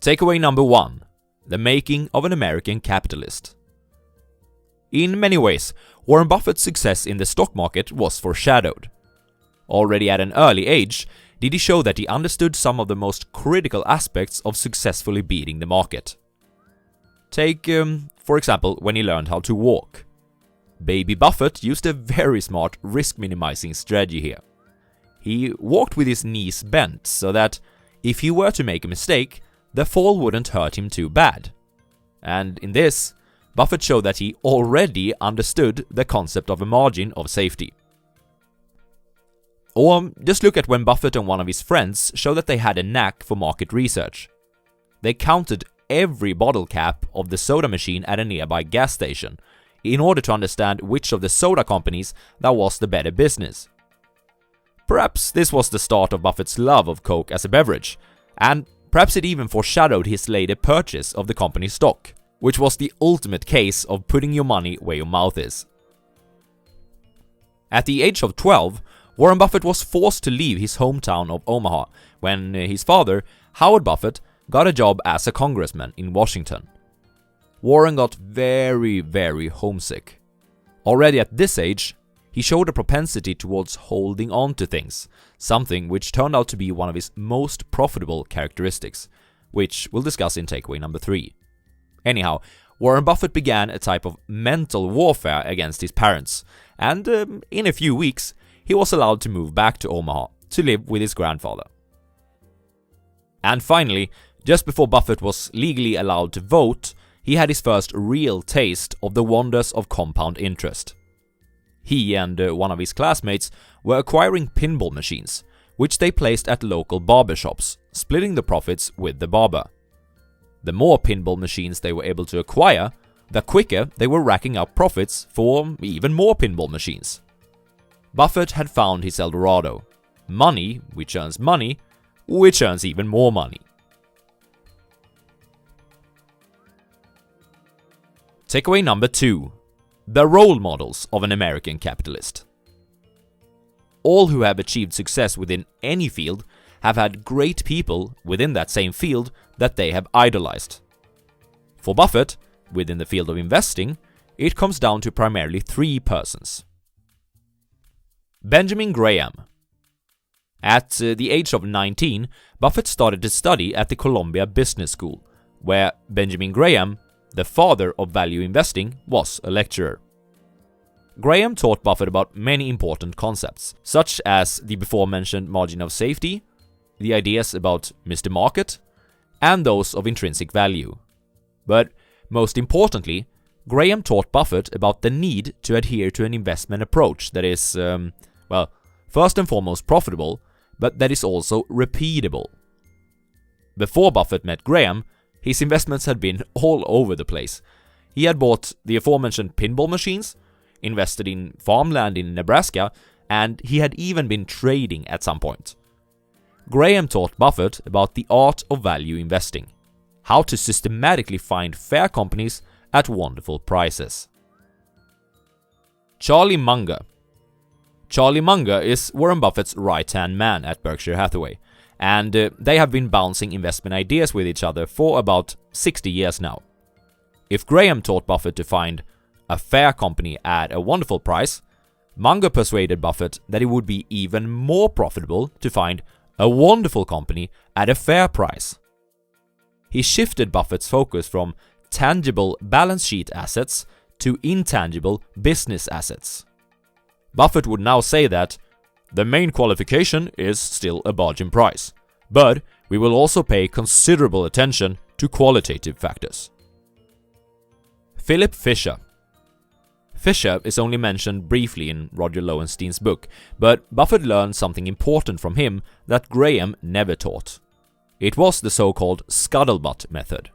Takeaway number 1. The making of an American capitalist. In many ways, Warren Buffett's success in the stock market was foreshadowed. Already at an early age, did he show that he understood some of the most critical aspects of successfully beating the market. Take, for example, when he learned how to walk. Baby Buffett used a very smart risk-minimizing strategy here. He walked with his knees bent so that, if he were to make a mistake, the fall wouldn't hurt him too bad. And in this, Buffett showed that he already understood the concept of a margin of safety. Or just look at when Buffett and one of his friends showed that they had a knack for market research. They counted every bottle cap of the soda machine at a nearby gas station in order to understand which of the soda companies that was the better business. Perhaps this was the start of Buffett's love of Coke as a beverage, and perhaps it even foreshadowed his later purchase of the company's stock, which was the ultimate case of putting your money where your mouth is. At the age of 12, Warren Buffett was forced to leave his hometown of Omaha when his father, Howard Buffett, got a job as a congressman in Washington. Warren got very, very homesick. Already at this age, he showed a propensity towards holding on to things, something which turned out to be one of his most profitable characteristics, which we'll discuss in takeaway number 3. Anyhow, Warren Buffett began a type of mental warfare against his parents, and in a few weeks, he was allowed to move back to Omaha to live with his grandfather. And finally, just before Buffett was legally allowed to vote, he had his first real taste of the wonders of compound interest. He and one of his classmates were acquiring pinball machines, which they placed at local barber shops, splitting the profits with the barber. The more pinball machines they were able to acquire, the quicker they were racking up profits for even more pinball machines. Buffett had found his El Dorado. Money, which earns even more money. Takeaway number 2. The role models of an American capitalist. All who have achieved success within any field have had great people within that same field that they have idolized. For Buffett, within the field of investing, it comes down to primarily 3 persons. Benjamin Graham. At the age of 19, Buffett started to study at the Columbia Business School, where Benjamin Graham, the father of value investing, was a lecturer. Graham taught Buffett about many important concepts, such as the before-mentioned margin of safety, the ideas about Mr. Market, and those of intrinsic value. But most importantly, Graham taught Buffett about the need to adhere to an investment approach that is, first and foremost profitable, but that is also repeatable. Before Buffett met Graham, his investments had been all over the place. He had bought the aforementioned pinball machines, invested in farmland in Nebraska, and he had even been trading at some point. Graham taught Buffett about the art of value investing, how to systematically find fair companies at wonderful prices. Charlie Munger. Charlie Munger is Warren Buffett's right-hand man at Berkshire Hathaway, and they have been bouncing investment ideas with each other for about 60 years now. If Graham taught Buffett to find a fair company at a wonderful price, Munger persuaded Buffett that it would be even more profitable to find a wonderful company at a fair price. He shifted Buffett's focus from tangible balance sheet assets to intangible business assets. Buffett would now say that the main qualification is still a bargain price, but we will also pay considerable attention to qualitative factors. Philip Fisher. Fisher is only mentioned briefly in Roger Lowenstein's book, but Buffett learned something important from him that Graham never taught. It was the so-called scuttlebutt method.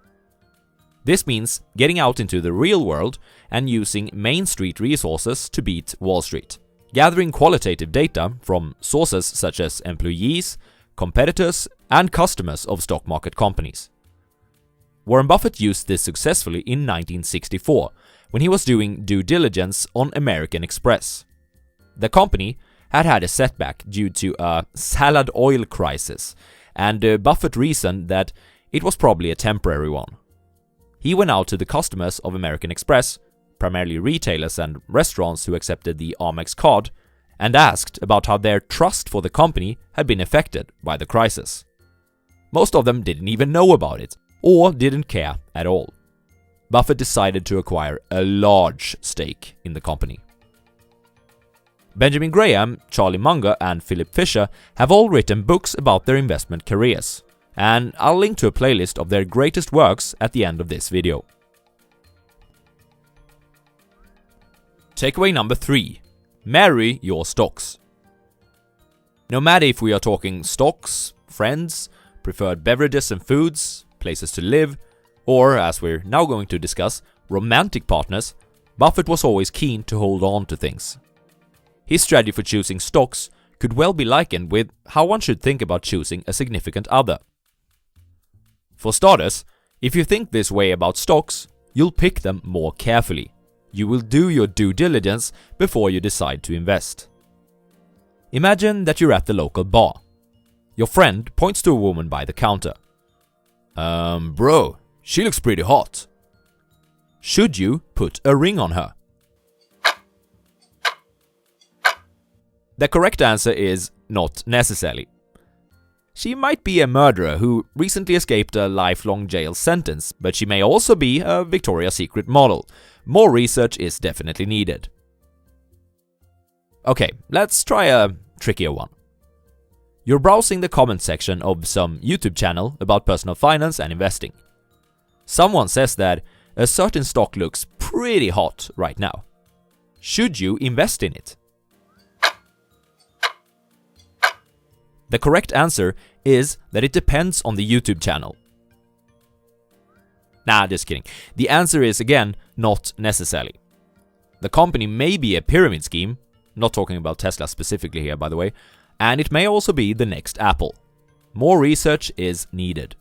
This means getting out into the real world and using Main Street resources to beat Wall Street, gathering qualitative data from sources such as employees, competitors, and customers of stock market companies. Warren Buffett used this successfully in 1964, when he was doing due diligence on American Express. The company had had a setback due to a salad oil crisis, and Buffett reasoned that it was probably a temporary one. He went out to the customers of American Express, primarily retailers and restaurants who accepted the Amex card, and asked about how their trust for the company had been affected by the crisis. Most of them didn't even know about it, or didn't care at all. Buffett decided to acquire a large stake in the company. Benjamin Graham, Charlie Munger, and Philip Fisher have all written books about their investment careers, and I'll link to a playlist of their greatest works at the end of this video. Takeaway number 3. Marry your stocks. No matter if we are talking stocks, friends, preferred beverages and foods, places to live, or, as we're now going to discuss, romantic partners, Buffett was always keen to hold on to things. His strategy for choosing stocks could well be likened with how one should think about choosing a significant other. For starters, if you think this way about stocks, you'll pick them more carefully. You will do your due diligence before you decide to invest. Imagine that you're at the local bar. Your friend points to a woman by the counter. Bro, she looks pretty hot. Should you put a ring on her? The correct answer is not necessarily. She might be a murderer who recently escaped a lifelong jail sentence, but she may also be a Victoria's Secret model. More research is definitely needed. Okay, let's try a trickier one. You're browsing the comment section of some YouTube channel about personal finance and investing. Someone says that a certain stock looks pretty hot right now. Should you invest in it? The correct answer is that it depends on the YouTube channel. Nah, just kidding. The answer is, again, not necessarily. The company may be a pyramid scheme, not talking about Tesla specifically here, by the way, and it may also be the next Apple. More research is needed.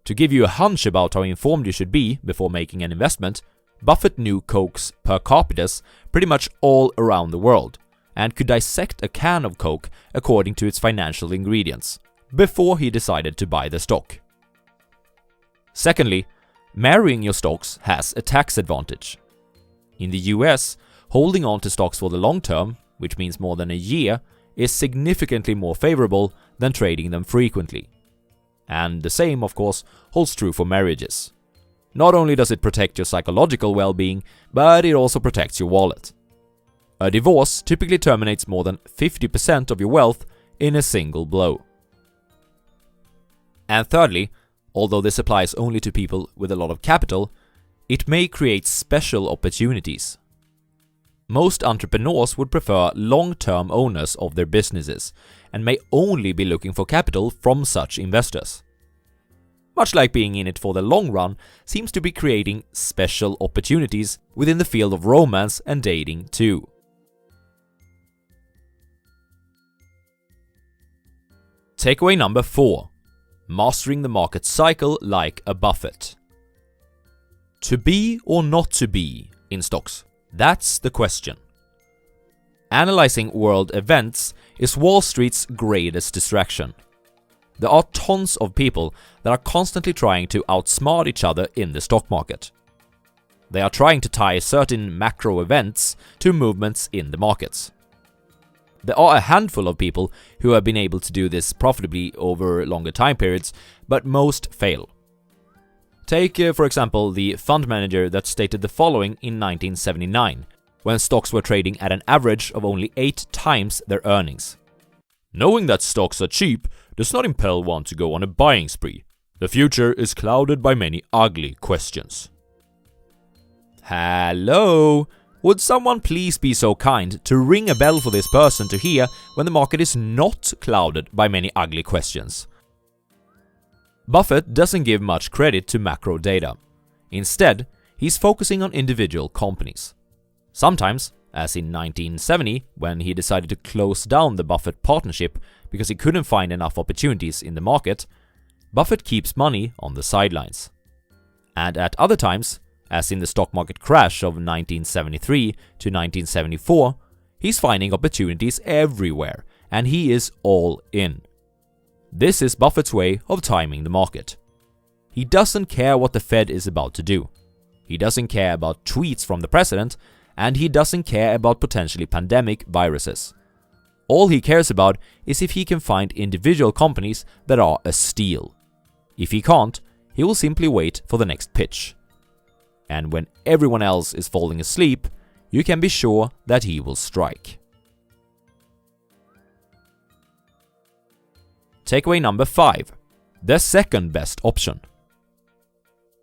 To give you a hunch about how informed you should be before making an investment, Buffett knew Coke's per capitas pretty much all around the world, and could dissect a can of Coke according to its financial ingredients, before he decided to buy the stock. Secondly, marrying your stocks has a tax advantage. In the US, holding on to stocks for the long term, which means more than a year, is significantly more favorable than trading them frequently. And the same, of course, holds true for marriages. Not only does it protect your psychological well-being, but it also protects your wallet. A divorce typically terminates more than 50% of your wealth in a single blow. And thirdly, although this applies only to people with a lot of capital, it may create special opportunities. Most entrepreneurs would prefer long-term owners of their businesses and may only be looking for capital from such investors. Much like being in it for the long run seems to be creating special opportunities within the field of romance and dating too. Takeaway number 4. Mastering the market cycle like a Buffett. To be or not to be in stocks? That's the question. Analyzing world events is Wall Street's greatest distraction. There are tons of people that are constantly trying to outsmart each other in the stock market. They are trying to tie certain macro events to movements in the markets. There are a handful of people who have been able to do this profitably over longer time periods, but most fail. Take, for example, the fund manager that stated the following in 1979, when stocks were trading at an average of only 8 times their earnings. Knowing that stocks are cheap does not impel one to go on a buying spree. The future is clouded by many ugly questions. Hello? Would someone please be so kind to ring a bell for this person to hear when the market is not clouded by many ugly questions? Buffett doesn't give much credit to macro data. Instead, he's focusing on individual companies. Sometimes, as in 1970, when he decided to close down the Buffett partnership because he couldn't find enough opportunities in the market, Buffett keeps money on the sidelines. And at other times, as in the stock market crash of 1973 to 1974, he's finding opportunities everywhere, and he is all in. This is Buffett's way of timing the market. He doesn't care what the Fed is about to do. He doesn't care about tweets from the president, and he doesn't care about potentially pandemic viruses. All he cares about is if he can find individual companies that are a steal. If he can't, he will simply wait for the next pitch. And when everyone else is falling asleep, you can be sure that he will strike. Takeaway number 5. The second best option.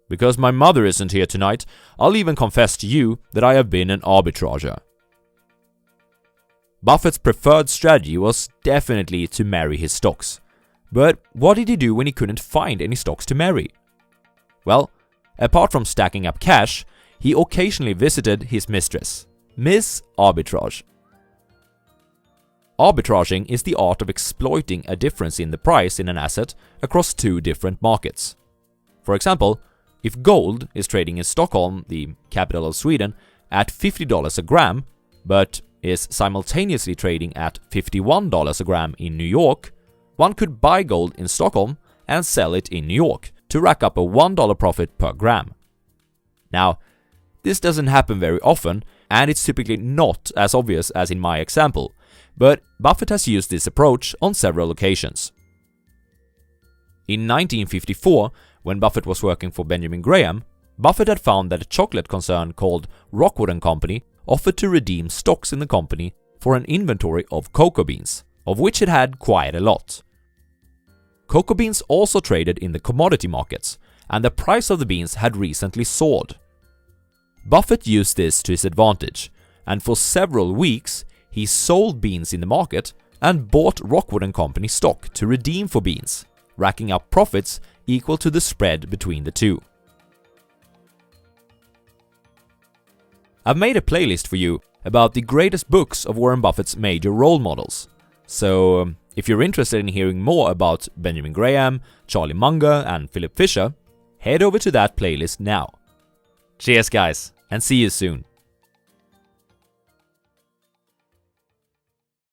Because my mother isn't here tonight, I'll even confess to you that I have been an arbitrager. Buffett's preferred strategy was definitely to marry his stocks. But what did he do when he couldn't find any stocks to marry? Well, apart from stacking up cash, he occasionally visited his mistress, Miss Arbitrage. Arbitraging is the art of exploiting a difference in the price in an asset across two different markets. For example, if gold is trading in Stockholm, the capital of Sweden, at $50 a gram, but is simultaneously trading at $51 a gram in New York, one could buy gold in Stockholm and sell it in New York to rack up a $1 profit per gram. Now, this doesn't happen very often, and it's typically not as obvious as in my example, but Buffett has used this approach on several occasions. In 1954, when Buffett was working for Benjamin Graham, Buffett had found that a chocolate concern called Rockwood & Company offered to redeem stocks in the company for an inventory of cocoa beans, of which it had quite a lot. Cocoa beans also traded in the commodity markets, and the price of the beans had recently soared. Buffett used this to his advantage, and for several weeks he sold beans in the market and bought Rockwood & Company stock to redeem for beans, racking up profits equal to the spread between the two. I've made a playlist for you about the greatest books of Warren Buffett's major role models. So, if you're interested in hearing more about Benjamin Graham, Charlie Munger, and Philip Fisher, head over to that playlist now. Cheers, guys, and see you soon.